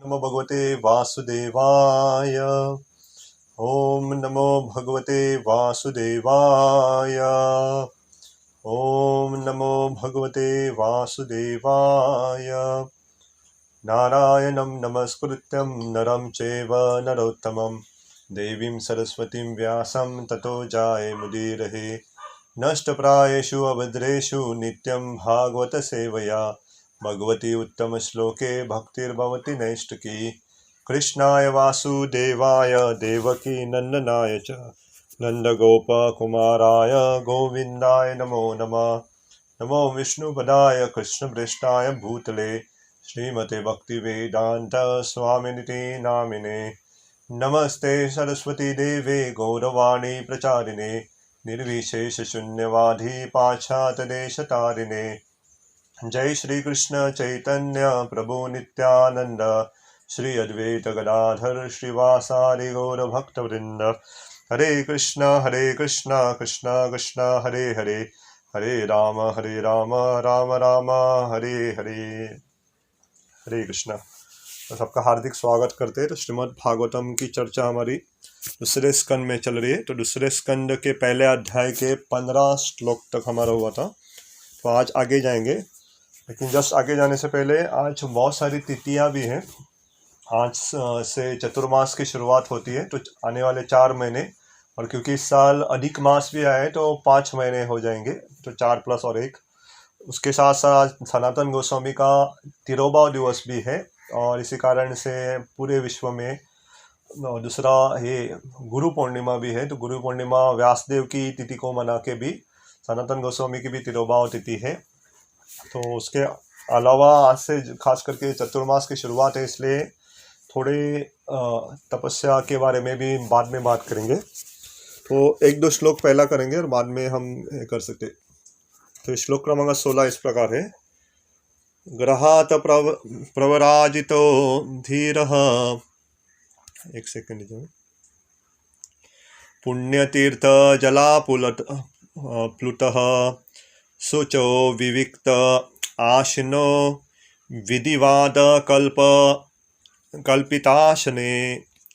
नमो भगवते वासुदेवाय। ओम नमो भगवते वासुदेवाय। ओम नमो भगवते वासुदेवाय। नारायणं नमस्कृत्यं नरं चैव नरोत्तमं देवीं सरस्वतीं व्यासं ततो जायेमुदीरये। नष्टप्रायेषु अभद्रेषु नित्यं भागवत सेवया भगवती उत्तम श्लोके भक्तिर्भवति नैष्टिकी। कृष्णाय वासुदेवाय देवकी नंदनाय च नंदगोपकुमाराय गोविंदाय नमो नमः। नमो विष्णुपदाय कृष्णप्रेष्ठाय भूतले श्रीमते भक्तिवेदांत स्वामिनिति नामिने। नमस्ते सरस्वती देवे गौरवाणी प्रचारिणे निर्विशेष शून्यवादी पाश्चात्यदेशतारिणे। जय श्री कृष्ण चैतन्य प्रभु नित्यानंद श्री अद्वैत गदाधर श्रीवासादि गौर भक्तवृंद। हरे कृष्णा कृष्णा कृष्णा हरे हरे, हरे राम राम राम हरे हरे। हरे कृष्णा। तो सबका हार्दिक स्वागत करते हैं। तो श्रीमद् भागवतम की चर्चा हमारी दूसरे स्कंद में चल रही है। तो दूसरे स्कंद के पहले अध्याय के 15 श्लोक तक हमारा हुआ था। तो आज आगे जाएंगे, लेकिन जस्ट आगे जाने से पहले आज बहुत सारी तिथियां भी हैं। आज से चतुर्मास की शुरुआत होती है, तो आने वाले 4 महीने, और क्योंकि इस साल अधिक मास भी आए तो 5 महीने हो जाएंगे, तो 4 प्लस और 1। उसके साथ साथ सनातन गोस्वामी का तिरोभाव दिवस भी है, और इसी कारण से पूरे विश्व में दूसरा ये गुरु पूर्णिमा भी है। तो गुरु पूर्णिमा व्यासदेव की तिथि को मना के भी सनातन गोस्वामी की भी तिरोभाव तिथि है। तो उसके अलावा आज से खास करके चतुर्मास की शुरुआत है, इसलिए थोड़े तपस्या के बारे में भी बाद में बात करेंगे। तो 1-2 श्लोक पहला करेंगे और बाद में हम कर सकते। तो श्लोक क्रमांक 16 इस प्रकार है। ग्रहात प्रवराजितो धीरः, एक सेकंड दीजिए। पुण्यतीर्थ जलाप्लुतः शुचो विविक्त आशिनो विधिवाद कल्पिताशने।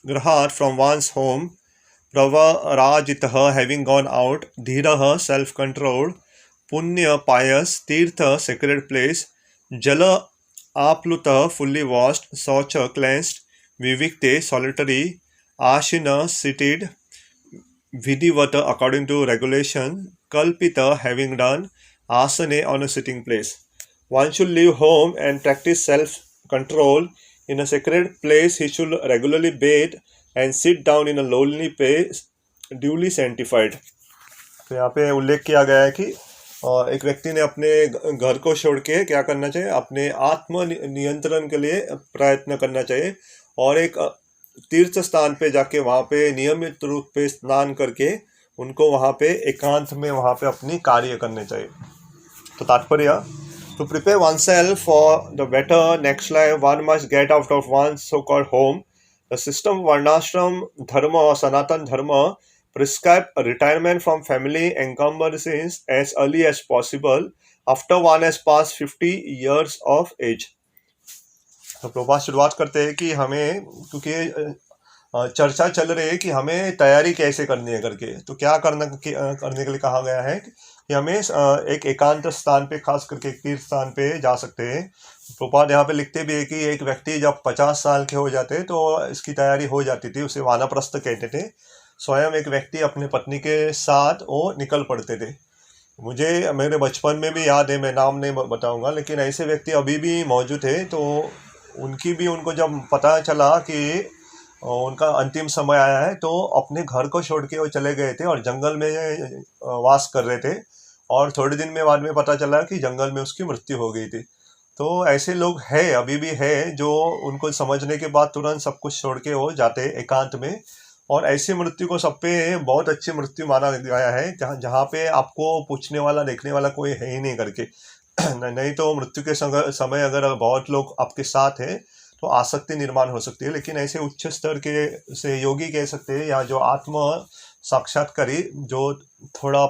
Grahat from one's home, pravarajitah having gone out, dhirah self-controlled, punya pious, tirtha sacred place, jala apluta fully washed, saucha cleansed, vivikte solitary, ashina seated, vidivata according to regulation, kalpita having done, asane on a sitting place. One should leave home and practice self-control. In a sacred place he should regularly bathe and sit down in a lonely place duly sanctified. तो यहाँ पे उल्लेख किया गया है कि एक व्यक्ति ने अपने घर को छोड़ के क्या करना चाहिए, अपने आत्म नियंत्रण के लिए प्रयत्न करना चाहिए, और एक तीर्थ स्थान पे जाके वहाँ पे नियमित रूप पे स्नान करके उनको वहाँ पे एकांत में वहाँ पे अपनी कार्य करने चाहिए। तो तात्पर्य, to prepare oneself for the better next life, one must get out of one's so-called home. The system of Varnashram Dharma or Sanatan Dharma prescribe a retirement from family encumbrances as early as possible after one has passed 50 years of age. तो प्रभुपाद शुरुआत करते हैं कि हमें, क्योंकि चर्चा चल रही है कि हमें तैयारी कैसे करनी है करके, तो क्या करने के लिए कहा गया है कि हमें एक एकांत स्थान पे, खास करके एक तीर्थ स्थान पे जा सकते हैं। प्रभुपाद यहाँ पे लिखते भी है कि एक व्यक्ति जब 50 साल के हो जाते तो इसकी तैयारी हो जाती थी, उसे वानप्रस्थ कहते थे। स्वयं एक व्यक्ति अपने पत्नी के साथ वो निकल पड़ते थे। मुझे मेरे बचपन में भी याद है, मैं नाम नहीं बताऊंगा, लेकिन ऐसे व्यक्ति अभी भी मौजूद है। तो उनको जब पता चला कि उनका अंतिम समय आया है, तो अपने घर को छोड़ के वो चले गए थे और जंगल में वास कर रहे थे, और थोड़े दिन में बाद में पता चला कि जंगल में उसकी मृत्यु हो गई थी। तो ऐसे लोग हैं, अभी भी है, जो उनको समझने के बाद तुरंत सब कुछ छोड़ के वो जाते एकांत में। और ऐसी मृत्यु को सब पे बहुत अच्छी मृत्यु माना गया है, जहाँ पे आपको पूछने वाला, देखने वाला कोई है ही नहीं करके। नहीं तो मृत्यु के समय अगर बहुत लोग आपके साथ हैं तो आसक्ति निर्माण हो सकती है, लेकिन ऐसे उच्च स्तर के से योगी कह सकते हैं, या जो आत्म साक्षात्कारी, जो थोड़ा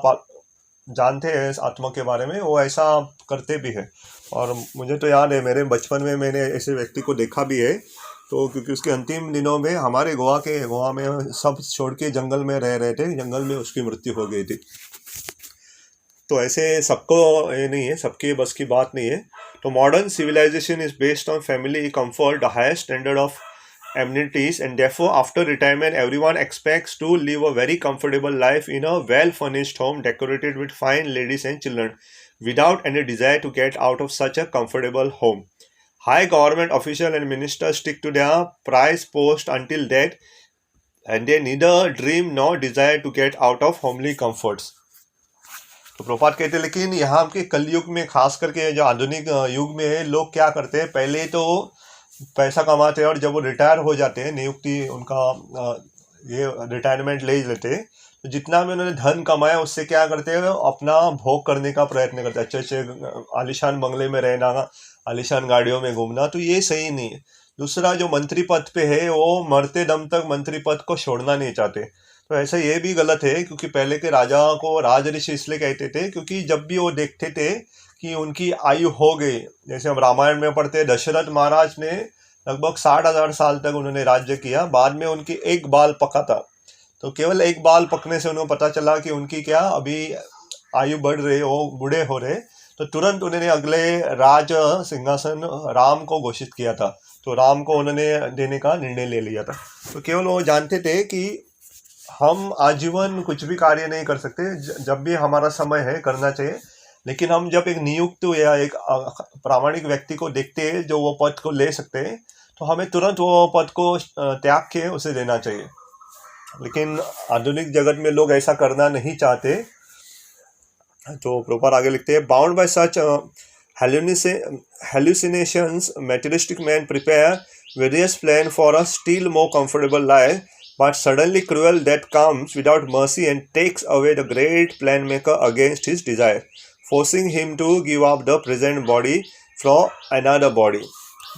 जानते हैं आत्मा के बारे में, वो ऐसा करते भी है। और मुझे तो याद है, मेरे बचपन में मैंने ऐसे व्यक्ति को देखा भी है तो क्योंकि उसके अंतिम दिनों में हमारे गोवा में सब छोड़ के जंगल में रह रहे थे, जंगल में उसकी मृत्यु हो गई थी। तो ऐसे सबको ये नहीं है, सबके बस की बात नहीं है। तो modern civilization is based on family comfort, the highest standard of amenities, and therefore after retirement everyone expects to live a very comfortable life in a well furnished home decorated with fine ladies and children without any desire to get out of such a comfortable home. High government officials and ministers stick to their prize post until death, and they neither dream nor desire to get out of homely comforts. तो प्रभुपाद कहते हैं लेकिन यहाँ के कलयुग में खास करके जो आधुनिक युग में लोग क्या करते हैं, पहले तो पैसा कमाते हैं और जब वो रिटायर हो जाते हैं, नियुक्ति उनका ये रिटायरमेंट ले लेते हैं, तो जितना भी उन्होंने धन कमाया उससे क्या करते हैं, अपना भोग करने का प्रयत्न करते हैं, अच्छे अच्छे आलीशान बंगले में रहना, आलीशान गाड़ियों में घूमना। तो ये सही नहीं है। दूसरा, जो मंत्री पद पे है वो मरते दम तक मंत्री पद को छोड़ना नहीं चाहते। तो ऐसा ये भी गलत है, क्योंकि पहले के राजा को राज ऋषि इसलिए कहते थे क्योंकि जब भी वो देखते थे कि उनकी आयु हो गई, जैसे हम रामायण में पढ़ते हैं, दशरथ महाराज ने लगभग 60,000 साल तक उन्होंने राज्य किया, बाद में उनकी एक बाल पका था। तो केवल एक बाल पकने से उन्हें पता चला कि उनकी क्या अभी आयु बढ़ रही, वो बूढ़े हो रहे, तो तुरंत उन्होंने अगले राज सिंहासन राम को घोषित किया था। तो राम को उन्होंने देने का निर्णय ले लिया था। तो केवल वो जानते थे कि हम आजीवन कुछ भी कार्य नहीं कर सकते, जब भी हमारा समय है करना चाहिए, लेकिन हम जब एक नियुक्त या एक प्रामाणिक व्यक्ति को देखते हैं जो वो पद को ले सकते हैं, तो हमें तुरंत वो पद को त्याग के उसे देना चाहिए। लेकिन आधुनिक जगत में लोग ऐसा करना नहीं चाहते। तो प्रभुपाद आगे लिखते हैं, bound by such hallucinations, materialistic men prepare various plans for a still more comfortable life, but suddenly cruel death comes without mercy and takes away the great plan maker against his desire, forcing him to give up the present body for another body.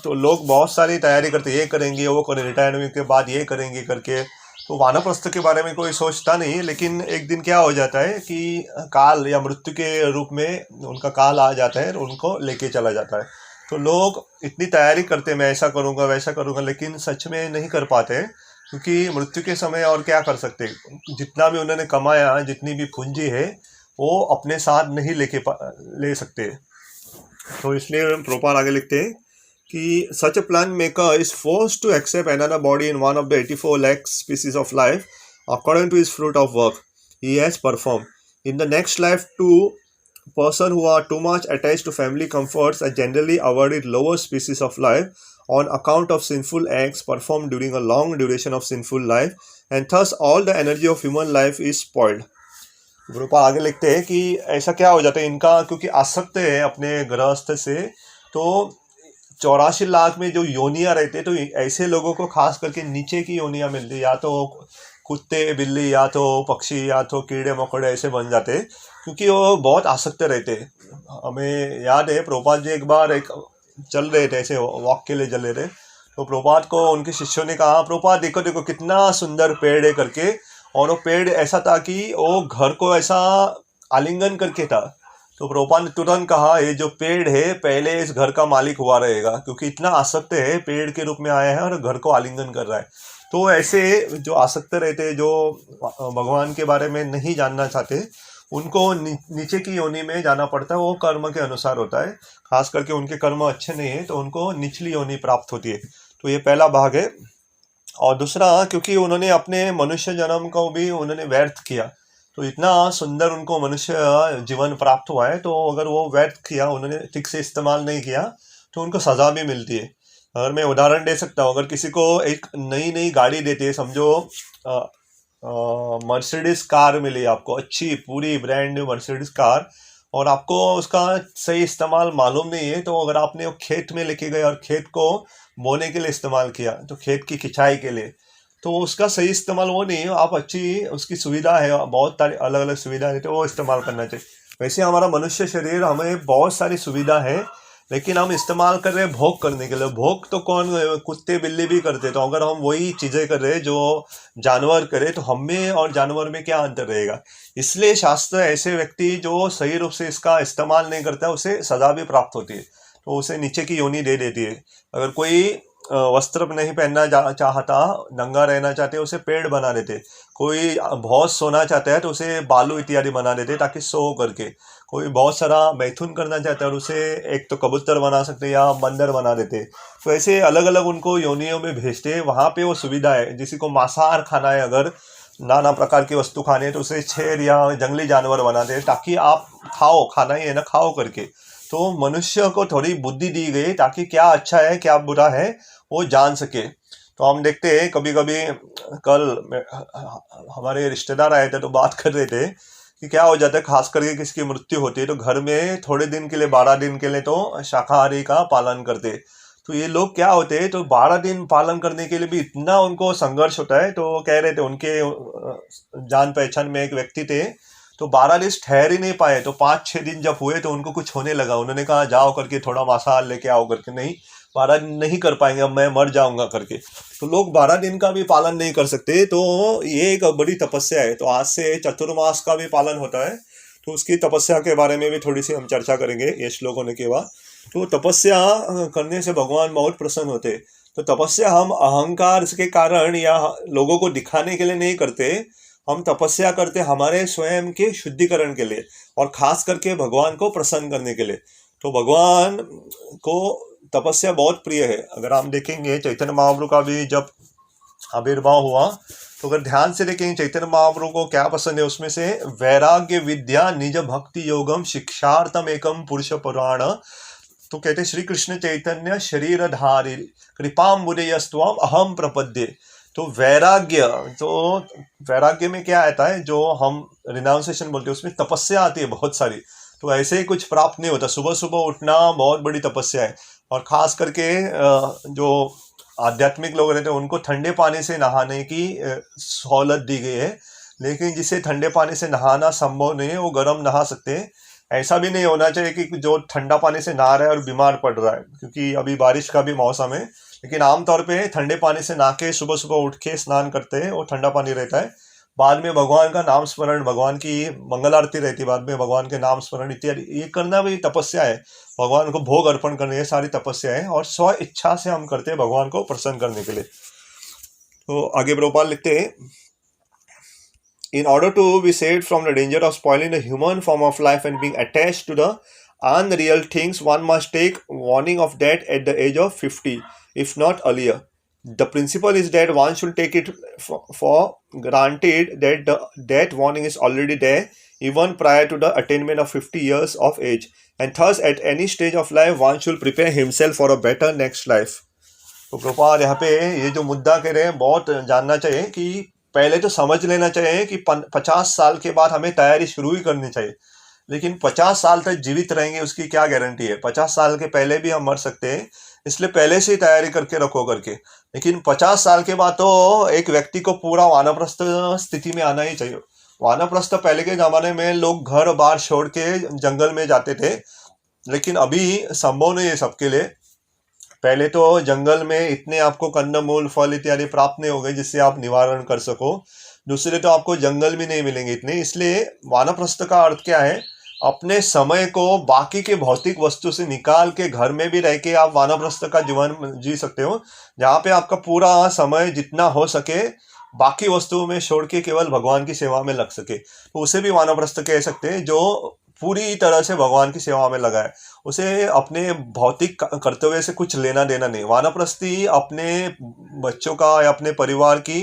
तो लोग बहुत सारी तैयारी करते, ये करेंगे वो करेंगे, रिटायरमेंट के बाद ये करेंगे करके। तो वानप्रस्थ के बारे में कोई सोचता नहीं, लेकिन एक दिन क्या हो जाता है कि काल या मृत्यु के रूप में उनका काल आ जाता है और उनको लेके चला जाता है। तो लोग इतनी तैयारी करते हैं, मैं ऐसा करूँगा वैसा करूँगा, लेकिन सच में नहीं कर पाते, क्योंकि मृत्यु के समय और क्या कर सकते, जितना भी उन्होंने कमाया, जितनी भी पूंजी है, वो अपने साथ नहीं ले सकते। तो इसलिए प्रभुपाद आगे लिखते हैं कि such a plan maker is forced to accept another body in one of the 84 lakh species of life according to his fruit of work he has performed. In the next life, two persons who are too much attached to family comforts are generally awarded lower species of life on account of sinful acts performed during a long duration of sinful life, and thus all the energy of human life is spoiled. गुरुपा आगे लिखते हैं कि ऐसा क्या हो जाता है इनका, क्योंकि आसक्त है अपने गृहस्थ से, तो 84 लाख में जो योनियाँ रहते, तो ऐसे लोगों को खास करके नीचे की योनियाँ मिलती, या तो कुत्ते बिल्ली, या तो पक्षी, या तो कीड़े मकोड़े ऐसे बन जाते, क्योंकि वो बहुत आसक्त रहते। हमें याद है प्रभुपाद जी एक बार चल रहे थे, ऐसे वॉक के लिए चल रहे थे, तो प्रभुपाद को उनके शिष्यों ने कहा, प्रभुपाद देखो देखो कितना सुंदर पेड़ है करके, और वो पेड़ ऐसा था कि वो घर को ऐसा आलिंगन करके था। तो प्रभुपाद ने तुरंत कहा, ये जो पेड़ है पहले इस घर का मालिक हुआ रहेगा, क्योंकि इतना आसक्त है, पेड़ के रूप में आया है और घर को आलिंगन कर रहा है। तो ऐसे जो आसक्त रहते, जो भगवान के बारे में नहीं जानना चाहते, उनको नीचे की योनि में जाना पड़ता है। वो कर्म के अनुसार होता है, खास करके उनके कर्म अच्छे नहीं है तो उनको निचली योनि प्राप्त होती है। तो ये पहला भाग है। और दूसरा, क्योंकि उन्होंने अपने मनुष्य जन्म को भी उन्होंने व्यर्थ किया, तो इतना सुंदर उनको मनुष्य जीवन प्राप्त हुआ है, तो अगर वो व्यर्थ किया, उन्होंने ठीक से इस्तेमाल नहीं किया, तो उनको सज़ा भी मिलती है। अगर मैं उदाहरण दे सकता हूँ, अगर किसी को एक नई गाड़ी देते है, समझो मर्सिडीज़ कार मिली आपको, अच्छी पूरी ब्रांड न्यू मर्सिडीज़ कार, और आपको उसका सही इस्तेमाल मालूम नहीं है, तो अगर आपने वो खेत में लेके गए और खेत को बोने के लिए इस्तेमाल किया, तो खेत की खिंचाई के लिए, तो उसका सही इस्तेमाल वो नहीं है। आप अच्छी उसकी सुविधा है, बहुत सारी अलग अलग सुविधा है, तो वो इस्तेमाल करना चाहिए। वैसे हमारा मनुष्य शरीर, हमें बहुत सारी सुविधा है, लेकिन हम इस्तेमाल कर रहे हैं भोग करने के लिए। भोग तो कौन, कुत्ते बिल्ली भी करते, तो अगर हम वही चीज़ें कर रहे हैं जो जानवर करे, तो हम में और जानवर में क्या अंतर रहेगा। इसलिए शास्त्र ऐसे व्यक्ति जो सही रूप से इसका इस्तेमाल नहीं करता, उसे सज़ा भी प्राप्त होती है, तो उसे नीचे की योनि दे देती है। अगर कोई वस्त्र नहीं पहनना चाहता, नंगा रहना चाहते, उसे पेड़ बना देते। कोई बहुत सोना चाहता है तो उसे बालू इत्यादि बना देते ताकि सो करके। कोई बहुत सारा मैथुन करना चाहता है और उसे एक तो कबूतर बना सकते या बंदर बना देते। तो ऐसे अलग अलग उनको योनियों में भेजते। वहाँ पे वो सुविधा है। किसी को मांसाहार खाना है, अगर नाना प्रकार की वस्तु खानी है तो उसे शेर या जंगली जानवर बना दे ताकि आप खाओ, खाना ही है ना, खाओ करके। तो मनुष्य को थोड़ी बुद्धि दी गई ताकि क्या अच्छा है क्या बुरा है वो जान सके। तो हम देखते हैं कभी कभी, कल हमारे रिश्तेदार आए थे तो बात कर रहे थे कि क्या हो जाता है, खास करके किसकी मृत्यु होती है तो घर में थोड़े दिन के लिए, 12 दिन के लिए तो शाकाहारी का पालन करते। तो ये लोग क्या होते हैं, तो 12 दिन पालन करने के लिए भी इतना उनको संघर्ष होता है। तो कह रहे थे उनके जान पहचान में एक व्यक्ति थे, तो 12 दिन ठहर ही नहीं पाए। तो 5-6 दिन जब हुए तो उनको कुछ होने लगा। उन्होंने कहा जाओ करके थोड़ा मांसाहार लेके आओ करके। नहीं, 12 दिन नहीं कर पाएंगे, अब मैं मर जाऊंगा करके। तो लोग 12 दिन का भी पालन नहीं कर सकते। तो ये एक बड़ी तपस्या है। तो आज से चतुर्मास का भी पालन होता है। तो उसकी तपस्या के बारे में भी थोड़ी सी हम चर्चा करेंगे ये श्लोक होने के बाद। तो तपस्या करने से भगवान बहुत प्रसन्न होते। तो तपस्या हम अहंकार के कारण या लोगों को दिखाने के लिए नहीं करते। हम तपस्या करते हमारे स्वयं के शुद्धिकरण के लिए और खास करके भगवान को प्रसन्न करने के लिए। तो भगवान को तपस्या बहुत प्रिय है। अगर हम देखेंगे चैतन्य महाप्रभु का भी जब आविर्भाव हुआ तो अगर ध्यान से देखेंगे चैतन्य महाप्रभु को क्या पसंद है, उसमें से वैराग्य विद्या निज भक्ति योगम शिक्षार्थम एकम पुरुष पुराण। तो कहते श्री कृष्ण चैतन्य शरीरधारी कृपाम्बुदेयस्त्वम अहम प्रपद्ये। तो वैराग्य, तो वैराग्य में क्या आता है, जो हम रिनाउंसिएशन बोलते हैं उसमें तपस्या आती है बहुत सारी। तो ऐसे ही कुछ प्राप्त नहीं होता। सुबह सुबह उठना बहुत बड़ी तपस्या है। और खास करके जो आध्यात्मिक लोग रहते हैं उनको ठंडे पानी से नहाने की सहूलत दी गई है। लेकिन जिसे ठंडे पानी से नहाना संभव नहीं है वो गर्म नहा सकते हैं। ऐसा भी नहीं होना चाहिए कि जो ठंडा पानी से नहा रहा है और बीमार पड़ रहा है, क्योंकि अभी बारिश का भी मौसम है। लेकिन आमतौर पे ठंडे पानी से नहा के सुबह सुबह उठ के स्नान करते हैं, वो ठंडा पानी रहता है। बाद में भगवान का नाम स्मरण, भगवान की मंगल आरती रहती है, बाद में भगवान के नाम स्मरण इत्यादि ये करना भी तपस्या है। भगवान को भोग अर्पण करने, ये सारी तपस्या है और स्व इच्छा से हम करते हैं भगवान को प्रसन्न करने के लिए। तो आगे प्रभुपाद लिखते हैं, in order to be saved from the danger of spoiling the human form of life and being attached to the unreal things, one must take warning of death at the age of 50, if not earlier. The principle is that one should take it for granted that the death warning is already there, even prior to the attainment of 50 years of age, and thus at any stage of life one should prepare himself for a better next life. तो प्रभुपाद यहाँ पे ये जो मुद्दा कह रहे हैं बहुत जानना चाहिए कि पहले तो समझ लेना चाहिए कि 50 साल के बाद हमें तैयारी शुरू ही करनी चाहिए। लेकिन 50 साल तक जीवित रहेंगे उसकी क्या गारंटी है? 50 साल के पहले भी हम मर सकते हैं, इसलिए पहले से ही तैयारी करके रखो करके। लेकिन 50 साल के बाद तो एक व्यक्ति को पूरा वानप्रस्थ स्थिति में आना ही चाहिए। वानप्रस्थ पहले के जमाने में लोग घर बार छोड़ के जंगल में जाते थे, लेकिन अभी संभव नहीं है सबके लिए। पहले तो जंगल में इतने आपको कंदमूल फल इत्यादि प्राप्त नहीं हो गए जिससे आप निवारण कर सको। दूसरे तो आपको जंगल भी नहीं मिलेंगे इतने। इसलिए वानप्रस्थ का अर्थ क्या है? अपने समय को बाकी के भौतिक वस्तु से निकाल के घर में भी रह के आप वानप्रस्थ का जीवन जी सकते हो, जहाँ पे आपका पूरा समय जितना हो सके बाकी वस्तुओं में छोड़ के केवल भगवान की सेवा में लग सके। तो उसे भी वानप्रस्थ कह सकते हैं, जो पूरी तरह से भगवान की सेवा में लगा है। उसे अपने भौतिक कर्तव्य से कुछ लेना देना नहीं। वानप्रस्थी अपने बच्चों का या अपने परिवार की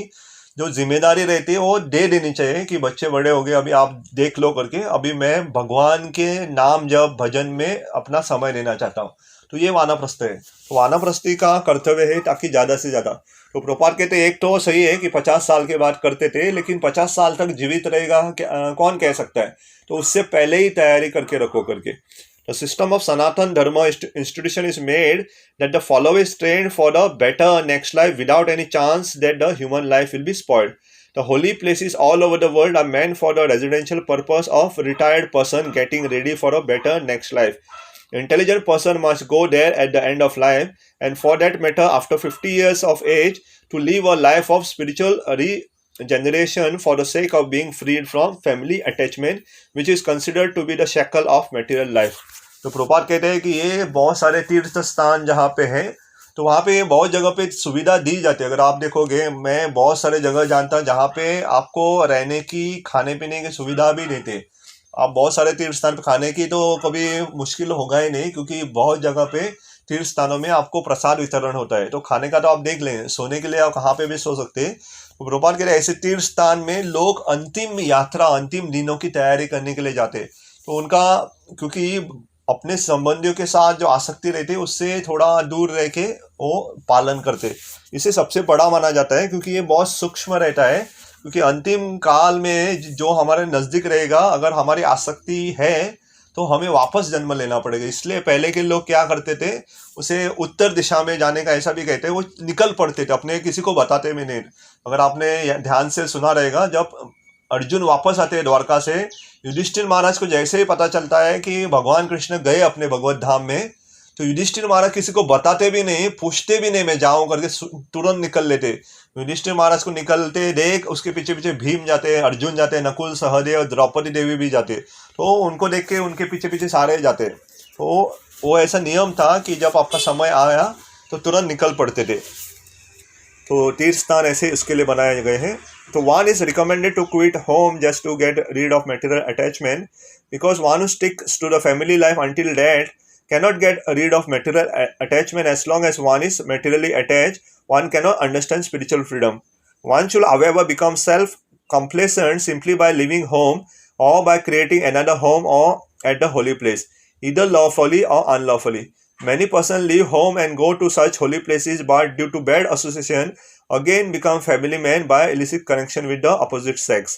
जो जिम्मेदारी रहती है वो दे देनी चाहिए कि बच्चे बड़े हो गए, अभी आप देख लो करके, अभी मैं भगवान के नाम जप भजन में अपना समय देना चाहता हूँ। तो ये वानप्रस्थ है। तो वानप्रस्थी का कर्तव्य है ताकि ज़्यादा से ज़्यादा। तो प्रभुपाद कहते हैं एक तो सही है कि 50 साल के बाद करते थे, लेकिन 50 साल तक जीवित रहेगा कौन कह सकता है? तो उससे पहले ही तैयारी करके रखो करके। The system of Sanatan Dharma institution is made that the follower is trained for the better next life without any chance that the human life will be spoiled. The holy places all over the world are meant for the residential purpose of retired person getting ready for a better next life. Intelligent person must go there at the end of life, and for that matter after 50 years of age, to live a life of spiritual regeneration for the sake of being freed from family attachment, which is considered to be the shackle of material life. तो प्रभुपाद कहते हैं कि ये बहुत सारे तीर्थ स्थान जहाँ पे हैं, तो वहाँ पे बहुत जगह पे सुविधा दी जाती है। अगर आप देखोगे, मैं बहुत सारे जगह जानता हूँ जहाँ पे आपको रहने की, खाने पीने की सुविधा भी देते। आप बहुत सारे तीर्थ स्थान पे खाने की तो कभी मुश्किल होगा ही नहीं, क्योंकि बहुत जगह पे तीर्थ स्थानों में आपको प्रसाद वितरण होता है। तो खाने का तो आप देख लें, सोने के लिए आप कहाँ पे भी सो सकते हैं। तो प्रभुपाद कह रहे हैं ऐसे तीर्थ स्थान में लोग अंतिम यात्रा, अंतिम दिनों की तैयारी करने के लिए जाते। तो उनका, क्योंकि अपने संबंधियों के साथ जो आसक्ति रहती है उससे थोड़ा दूर रह के वो पालन करते। इसे सबसे बड़ा माना जाता है, क्योंकि ये बहुत सूक्ष्म रहता है। क्योंकि अंतिम काल में जो हमारे नजदीक रहेगा, अगर हमारी आसक्ति है तो हमें वापस जन्म लेना पड़ेगा। इसलिए पहले के लोग क्या करते थे, उसे उत्तर दिशा में जाने का ऐसा भी कहते हैं, वो निकल पड़ते थे, अपने किसी को बताते भी नहीं। अगर आपने ध्यान से सुना रहेगा, जब अर्जुन वापस आते हैं द्वारका से, युधिष्ठिर महाराज को जैसे ही पता चलता है कि भगवान कृष्ण गए अपने भगवत धाम में, तो युधिष्ठिर महाराज किसी को बताते भी नहीं, पूछते भी नहीं मैं जाऊं करके, तुरंत निकल लेते। युधिष्ठिर महाराज को निकलते देख उसके पीछे पीछे भीम जाते, अर्जुन जाते, नकुल, सहदेव, द्रौपदी देवी भी जाते। तो उनको देख के उनके पीछे पीछे सारे जाते। तो वो ऐसा नियम था कि जब आपका समय आया तो तुरंत निकल पड़ते थे। तो तीर्थ स्थान ऐसे इसके लिए बनाए गए हैं। तो one is recommended to quit home just to get rid of material attachment, because one who sticks to the family life until death cannot get rid of material attachment. As long as one is materially attached, one cannot understand spiritual freedom. One should however become self-complacent simply by leaving home or by creating another home or at the holy place, either lawfully or unlawfully. Many persons leave home and go to such holy places, but due to bad association again become family men by illicit connection with the opposite sex.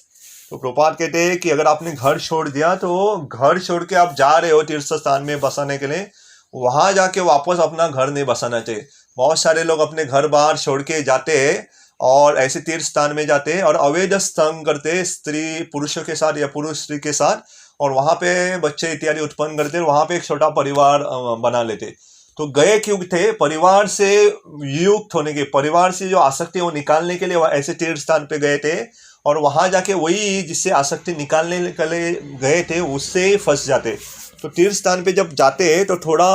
तो प्रभुपाद कहते हैं कि अगर आपने घर छोड़ दिया, तो घर छोड़ के आप जा रहे हो तीर्थ स्थान में बसाने के लिए, वहां जाके वापस अपना घर नहीं बसाना चाहिए। बहुत सारे लोग अपने घर बाहर छोड़ के जाते हैं और ऐसे तीर्थ स्थान में जाते हैं और अवैध संग करते हैं, स्त्री पुरुषों के साथ या पुरुष स्त्री के साथ, और वहां पे बच्चे इत्यादि उत्पन्न करते, वहां पे एक छोटा परिवार बना लेते। तो गए क्यों थे? परिवार से युक्त होने के, परिवार से जो आसक्ति है वो निकालने के लिए ऐसे तीर्थ स्थान पे गए थे, और वहां जाके वही जिससे आसक्ति निकालने के लिए गए थे उससे फंस जाते। तो तीर्थ स्थान पे जब जाते हैं तो थोड़ा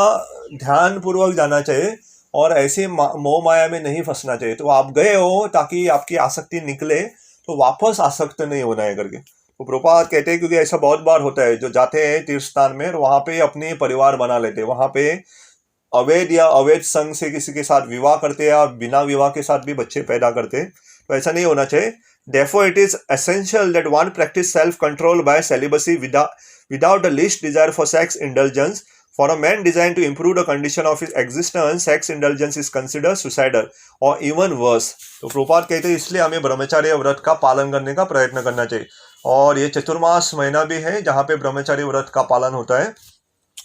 ध्यान पूर्वक जाना चाहिए और ऐसे मोह माया में नहीं फंसना चाहिए। तो आप गए हो ताकि आपकी आसक्ति निकले, तो वापस आसक्त नहीं होना है करके। तो प्रभुपाद कहते हैं, क्योंकि ऐसा बहुत बार होता है, जो जाते हैं तीर्थ स्थान में और वहां पे अपने परिवार बना लेते हैं, वहां पे अवैध या अवैध संघ से किसी के साथ विवाह करते हैं और बिना विवाह के साथ भी बच्चे पैदा करते हैं। तो ऐसा नहीं होना चाहिए। Therefore, it is essential that one practice self-control by celibacy without the least desire for sex indulgence. For a man designed to improve the condition of his existence, sex indulgence is considered suicidal or even worse. तो प्रभुपाद कहते हैं इसलिए हमें ब्रह्मचर्य व्रत का पालन करने का प्रयत्न करना चाहिए। और ये चतुर्मास महीना भी है जहाँ पे ब्रह्मचर्य व्रत का पालन होता है।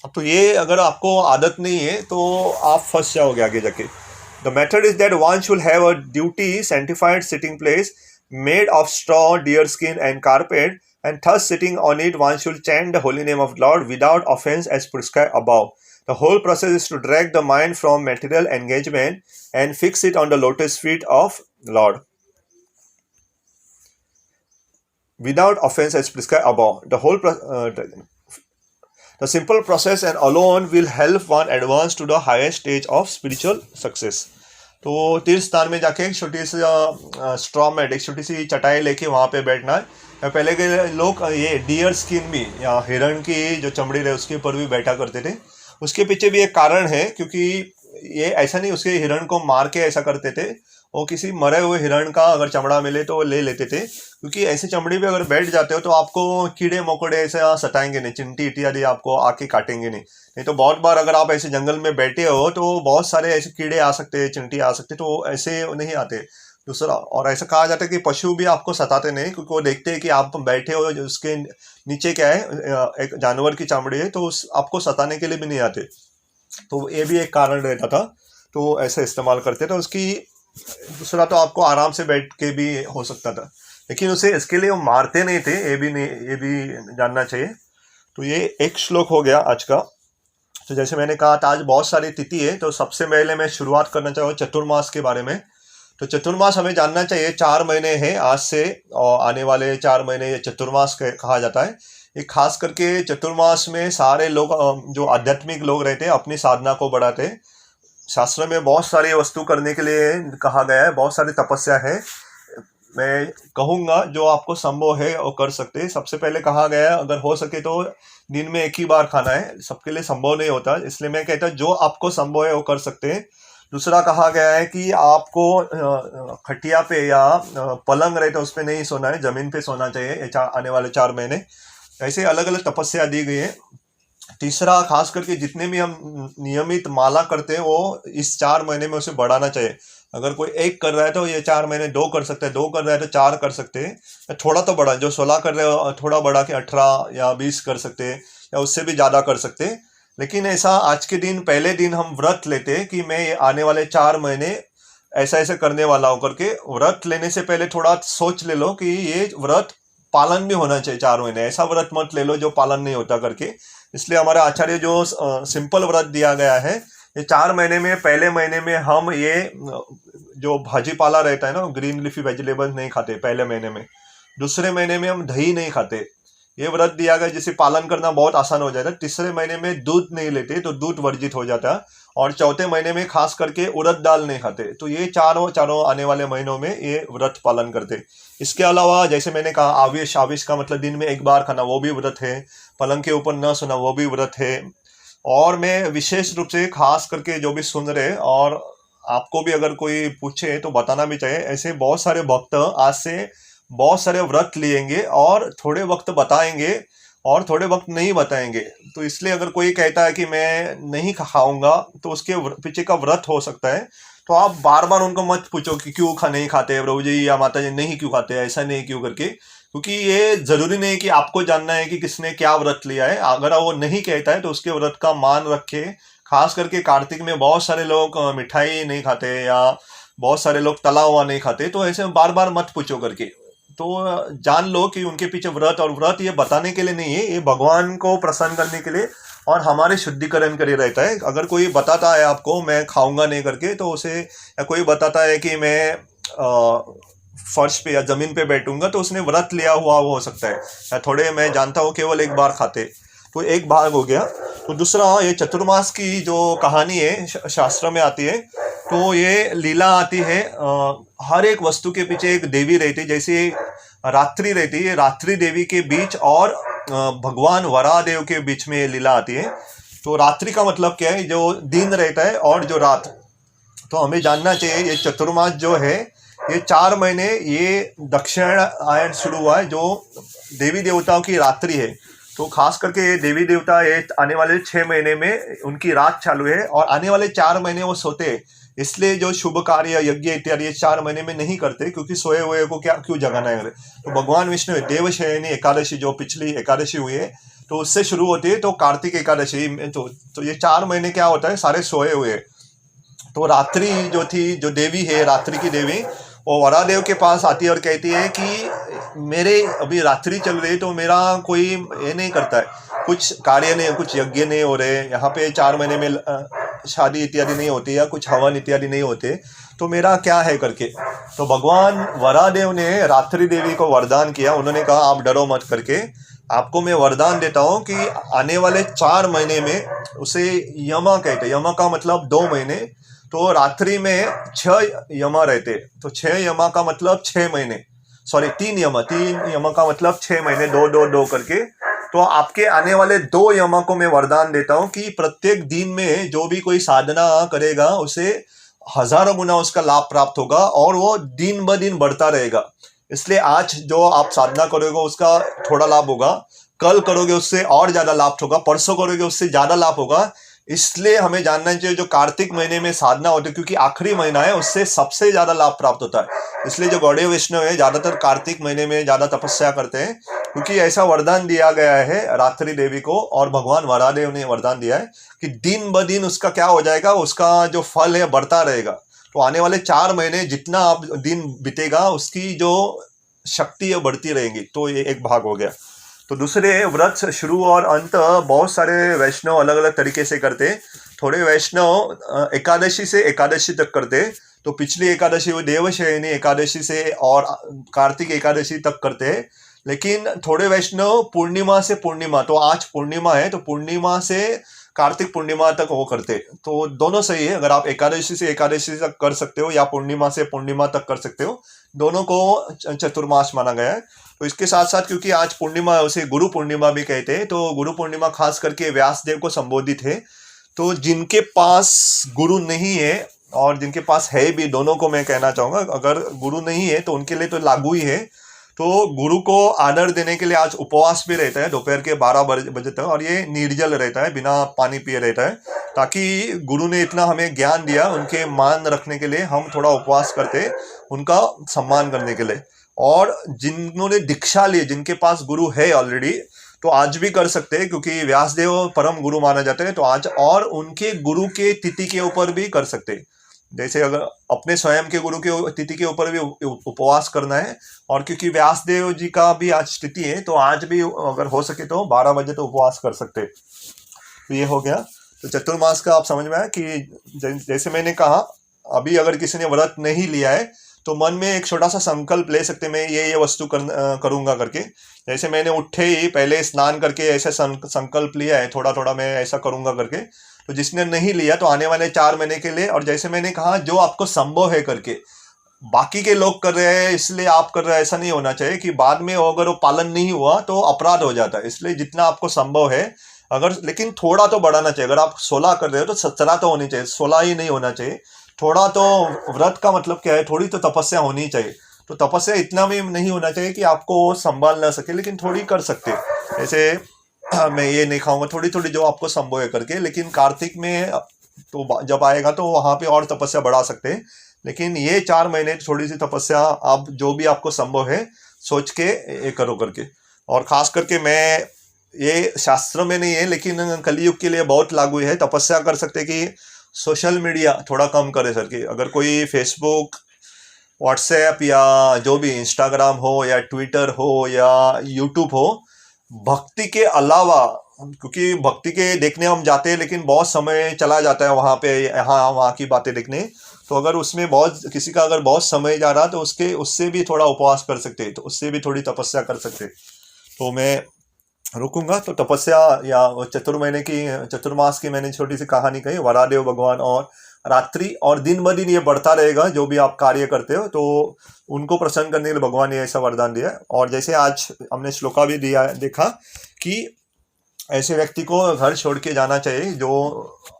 तो ये अगर आपको आदत नहीं है तो आप फंस जाओगे आगे जाके। The method is that one should have a duty sanctified sitting place made of straw, deer skin and carpet, and thus sitting on it one should chant the holy name of Lord without offense as prescribed above. The whole process is to drag the mind from material engagement and fix it on the lotus feet of Lord. Without offense as prescribed above. The simple process and alone will help one advance to the highest stage of spiritual success. तो तीर्थ स्थान में जाके एक छोटी सी straw mat, एक छोटी सी चटाई लेके वहाँ पे बैठना है। पहले के लोग ये डियर स्किन भी या हिरण की जो चमड़ी रहे उसके ऊपर भी बैठा करते थे। उसके पीछे भी एक कारण है, क्योंकि ये ऐसा नहीं उसके हिरण को मार के ऐसा करते थे, वो किसी मरे हुए हिरण का अगर चमड़ा मिले तो वो ले लेते थे, क्योंकि ऐसे चमड़ी पे अगर बैठ जाते हो तो आपको कीड़े मकोड़े ऐसे सताएंगे नहीं, चिंटी इत्यादि आपको आके काटेंगे नहीं तो बहुत बार अगर आप ऐसे जंगल में बैठे हो तो बहुत सारे ऐसे कीड़े आ सकते हैं, चिंटी आ सकते, तो ऐसे नहीं आते। दूसरा, और ऐसा कहा जाता है कि पशु भी आपको सताते नहीं, क्योंकि वो देखते हैं कि आप बैठे हो, उसके नीचे क्या है, एक जानवर की चमड़ी है, तो आपको सताने के लिए भी नहीं आते। तो ये भी एक कारण रहता था, तो ऐसा इस्तेमाल करते थे उसकी। दूसरा तो आपको आराम से बैठ के भी हो सकता था, लेकिन उसे इसके लिए वो मारते नहीं थे, ये भी जानना चाहिए। तो ये एक श्लोक हो गया आज का। तो जैसे मैंने कहा था आज बहुत सारी तिथि है, तो सबसे पहले मैं शुरुआत करना चाहूँगा चतुर्मास के बारे में। तो चतुर्मास हमें जानना चाहिए, 4 महीने हैं आज से, और आने वाले 4 महीने चतुर्मास कहा जाता है। ये खास करके चतुर्मास में सारे लोग जो आध्यात्मिक लोग रहते हैं अपनी साधना को बढ़ाते हैं। शास्त्र में बहुत सारी वस्तु करने के लिए कहा गया है, बहुत सारी तपस्या है। मैं कहूँगा जो आपको संभव है वो कर सकते हैं। सबसे पहले कहा गया है अगर हो सके तो दिन में एक ही बार खाना है, सबके लिए संभव नहीं होता, इसलिए मैं कहता हूँ जो आपको संभव है वो कर सकते हैं। दूसरा कहा गया है कि आपको खटिया पे या पलंग रहे तो उस पे नहीं सोना है, जमीन पे सोना चाहिए ये आने वाले 4 महीने। ऐसे अलग अलग तपस्या दी गई है। तीसरा, खास करके जितने भी हम नियमित माला करते हैं वो इस 4 महीने में उसे बढ़ाना चाहिए। अगर कोई एक कर रहा है तो ये 4 महीने 2 कर सकते हैं, 2 कर रहा है तो 4 कर सकते हैं, थोड़ा तो बढ़ा, जो 16 कर रहे हो थोड़ा बढ़ा के 18 या 20 कर सकते हैं, या उससे भी ज़्यादा कर सकते हैं। लेकिन ऐसा आज के दिन पहले दिन हम व्रत लेते हैं कि मैं ये आने वाले 4 महीने ऐसा ऐसा करने वाला हूँ करके। व्रत लेने से पहले थोड़ा सोच ले लो कि ये व्रत पालन भी होना चाहिए 4 महीने, ऐसा व्रत मत ले लो जो पालन नहीं होता करके। इसलिए हमारे आचार्य जो सिंपल व्रत दिया गया है, ये 4 महीने में पहले महीने में हम ये जो भाजी पाला रहता है ना, ग्रीन लीफी वेजिटेबल्स नहीं खाते पहले महीने में। दूसरे महीने में हम दही नहीं खाते, ये व्रत दिया गया जिसे पालन करना बहुत आसान हो जाता है। तीसरे महीने में दूध नहीं लेते तो दूध वर्जित हो जाता है, और चौथे महीने में खास करके उड़द दाल नहीं खाते। तो ये चारों आने वाले महीनों में ये व्रत पालन करते। इसके अलावा जैसे मैंने कहा आवेश, आवेश का मतलब दिन में एक बार खाना, वो भी व्रत है। पलंग के ऊपर न सोना, वो भी व्रत है। और मैं विशेष रूप से खास करके जो भी सुन रहे, और आपको भी अगर कोई पूछे तो बताना भी चाहिए, ऐसे बहुत सारे भक्त आज से बहुत सारे व्रत लिएंगे और थोड़े वक्त बताएंगे और थोड़े वक्त नहीं बताएंगे। तो इसलिए अगर कोई कहता है कि मैं नहीं खाऊंगा तो उसके पीछे का व्रत हो सकता है। तो आप बार बार उनको मत पूछो कि क्यों नहीं खाते प्रभु जी या माता जी, नहीं क्यों खाते, ऐसा नहीं क्यों करके, क्योंकि ये जरूरी नहीं कि आपको जानना है कि किसने क्या व्रत लिया है। अगर वो नहीं कहता है तो उसके व्रत का मान रखे। खास करके कार्तिक में बहुत सारे लोग मिठाई नहीं खाते या बहुत सारे लोग तला हुआ नहीं खाते, तो ऐसे बार बार मत पूछो करके। तो जान लो कि उनके पीछे व्रत, और व्रत ये बताने के लिए नहीं है, ये भगवान को प्रसन्न करने के लिए और हमारे शुद्धिकरण के लिए रहता है। अगर कोई बताता है आपको मैं खाऊंगा नहीं करके, तो उसे, या कोई बताता है कि मैं फर्श पे या जमीन पे बैठूंगा, तो उसने व्रत लिया हुआ हो सकता है। या थोड़े मैं जानता हूँ केवल एक बार खाते, तो एक भाग हो गया। तो दूसरा, ये चतुर्मास की जो कहानी है शास्त्र में आती है, तो ये लीला आती है। हर एक वस्तु के पीछे एक देवी रहती है। जैसे रात्रि रहती है, रात्रि देवी के बीच और भगवान वरादेव के बीच में ये लीला आती है। तो रात्रि का मतलब क्या है, जो दिन रहता है, और जो रात। तो हमें जानना चाहिए ये चतुर्मास जो है ये 4 महीने, ये दक्षिणायन शुरू हुआ है जो देवी देवताओं की रात्रि है। तो खास करके ये देवी देवता ये आने वाले 6 महीने में उनकी रात चालू है, और आने वाले 4 महीने वो सोते हैं। इसलिए जो शुभ कार्य यज्ञ इत्यादि ये 4 महीने में नहीं करते, क्योंकि सोए हुए को क्या क्यों जगाना है। तो भगवान विष्णु देवशयनी एकादशी जो पिछली एकादशी हुई है, तो उससे शुरू होती है, तो कार्तिक एकादशी में तो ये 4 महीने क्या होता है, सारे सोए हुए। तो रात्रि जो थी, जो देवी है रात्रि की देवी, वो वरादेव के पास आती है और कहती है कि मेरे अभी रात्रि चल रही, तो मेरा कोई ये नहीं करता है, कुछ कार्य नहीं, कुछ यज्ञ नहीं हो रहे यहाँ पे, 4 महीने में शादी इत्यादि नहीं होती या कुछ हवन इत्यादि नहीं होते, तो मेरा क्या है करके। तो भगवान वरादेव ने रात्रि देवी को वरदान किया। उन्होंने कहा आप डरो मत करके, आपको मैं वरदान देता हूँ कि आने वाले 4 महीने में, उसे यमा कहते हैं, यमा का मतलब 2 महीने, तो रात्रि में 6 यमा रहते। तो 6 यमा का मतलब 6 महीने, सॉरी 3 यमा का मतलब 6 महीने, 2 करके। तो आपके आने वाले 2 यमा को मैं वरदान देता हूँ कि प्रत्येक दिन में जो भी कोई साधना करेगा उसे हजारों गुना उसका लाभ प्राप्त होगा, और वो दिन ब दिन बढ़ता रहेगा। इसलिए आज जो आप साधना करोगे उसका थोड़ा लाभ होगा, कल करोगे उससे और ज्यादा लाभ होगा, परसों करोगे उससे ज्यादा लाभ होगा। इसलिए हमें जानना चाहिए जो कार्तिक महीने में साधना होती है, क्योंकि आखिरी महीना है, उससे सबसे ज्यादा लाभ प्राप्त होता है। इसलिए जो गौड़ीय वैष्णव है ज्यादातर कार्तिक महीने में ज्यादा तपस्या करते हैं, क्योंकि ऐसा वरदान दिया गया है रात्रि देवी को, और भगवान वरादेव ने वरदान दिया है कि दिन ब दिन उसका क्या हो जाएगा, उसका जो फल है बढ़ता रहेगा। तो आने वाले 4 महीने जितना आप दिन बीतेगा उसकी जो शक्ति है बढ़ती रहेगी। तो ये एक भाग हो गया। तो दूसरे, व्रत शुरू और अंत बहुत सारे वैष्णव अलग अलग तरीके से करते। थोड़े वैष्णव एकादशी से एकादशी तक करते। तो पिछली एकादशी वो देवशयनी एकादशी से और कार्तिक एकादशी तक करते। लेकिन थोड़े वैष्णव पूर्णिमा से पूर्णिमा, तो आज पूर्णिमा है तो पूर्णिमा से कार्तिक पूर्णिमा तक वो करते। तो दोनों सही है, अगर आप एकादशी से एकादशी तक कर सकते हो या पूर्णिमा से पूर्णिमा तक कर सकते हो, दोनों को चतुर्मास माना गया है। तो इसके साथ साथ क्योंकि आज पूर्णिमा है, उसे गुरु पूर्णिमा भी कहते हैं, तो गुरु पूर्णिमा खास करके व्यासदेव को संबोधित है। तो जिनके पास गुरु नहीं है और जिनके पास है भी, दोनों को मैं कहना चाहूंगा, अगर गुरु नहीं है तो उनके लिए तो लागू ही है। तो गुरु को आदर देने के लिए आज उपवास भी रहता है दोपहर के 12 बजे तक, और ये निर्जल रहता है, बिना पानी पिए रहता है, ताकि गुरु ने इतना हमें ज्ञान दिया, उनके मान रखने के लिए हम थोड़ा उपवास करते, उनका सम्मान करने के लिए। और जिन्होंने दीक्षा ली, जिनके पास गुरु है ऑलरेडी, तो आज भी कर सकते हैं, क्योंकि व्यासदेव परम गुरु माना जाते हैं, तो आज और उनके गुरु के तिथि के ऊपर भी कर सकते हैं। जैसे अगर अपने स्वयं के गुरु के तिथि के ऊपर भी उपवास करना है, और क्योंकि व्यासदेव जी का भी आज तिथि है, तो आज भी अगर हो सके तो 12 बजे तो उपवास कर सकते हैं। तो ये हो गया। तो चतुर्मास का आप समझ में आया कि जैसे मैंने कहा, अभी अगर किसी ने व्रत नहीं लिया है तो मन में एक छोटा सा संकल्प ले सकते, मैं ये वस्तु करूंगा करके। जैसे मैंने उठे ही पहले स्नान करके ऐसे संकल्प लिया है, थोड़ा थोड़ा मैं ऐसा करूंगा करके। तो जिसने नहीं लिया तो आने वाले 4 महीने के लिए, और जैसे मैंने कहा जो आपको संभव है करके, बाकी के लोग कर रहे हैं इसलिए आप कर रहे हैं, ऐसा नहीं होना चाहिए कि बाद में अगर वो पालन नहीं हुआ तो अपराध हो जाता है। इसलिए जितना आपको संभव है, अगर, लेकिन थोड़ा तो बढ़ाना चाहिए। अगर आप 16 कर रहे हो तो 17 तो होनी चाहिए, 16 ही नहीं होना चाहिए। थोड़ा तो, व्रत का मतलब क्या है, थोड़ी तो तपस्या होनी चाहिए। तो तपस्या इतना भी नहीं होना चाहिए कि आपको संभाल ना सके, लेकिन थोड़ी कर सकते। जैसे मैं ये नहीं खाऊंगा, थोड़ी थोड़ी जो आपको संभव है करके। लेकिन कार्तिक में तो जब आएगा तो वहां पे और तपस्या बढ़ा सकते हैं। लेकिन ये 4 महीने थोड़ी सी तपस्या आप जो भी आपको संभव है सोच के ये करो करके। और खास करके मैं, ये शास्त्र में नहीं है लेकिन कलयुग के लिए बहुत लागू है, तपस्या कर सकते कि सोशल मीडिया थोड़ा कम करे सर। कि अगर कोई फेसबुक, व्हाट्सएप या जो भी इंस्टाग्राम हो या ट्विटर हो या यूट्यूब हो, भक्ति के अलावा, क्योंकि भक्ति के देखने हम जाते हैं लेकिन बहुत समय चला जाता है वहाँ पे, यहाँ वहाँ की बातें देखने। तो अगर उसमें बहुत, किसी का अगर बहुत समय जा रहा तो उससे भी थोड़ा उपवास कर सकते हैं, तो उससे भी थोड़ी तपस्या कर सकते। तो मैं रुकूंगा। तो तपस्या या चतुर्मास की मैंने छोटी सी कहानी कही, वरादेव भगवान, और रात्रि और दिन ब दिन ये बढ़ता रहेगा जो भी आप कार्य करते हो, तो उनको प्रसन्न करने के लिए भगवान ने ऐसा वरदान दिया। और जैसे आज हमने श्लोका भी देखा कि ऐसे व्यक्ति को घर छोड़ के जाना चाहिए जो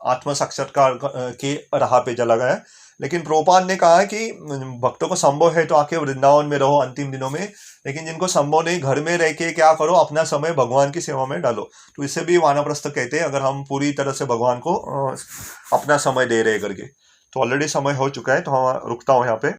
आत्म साक्षात्कार के राह पे चला गया है। लेकिन प्रभुपाद ने कहा कि भक्तों को संभव है तो आके वृंदावन में रहो अंतिम दिनों में, लेकिन जिनको संभव नहीं, घर में रह के क्या करो, अपना समय भगवान की सेवा में डालो। तो इसे भी वानप्रस्थ कहते हैं, अगर हम पूरी तरह से भगवान को अपना समय दे रहे करके। तो ऑलरेडी समय हो चुका है, तो हम रुकता हूँ यहाँ पे।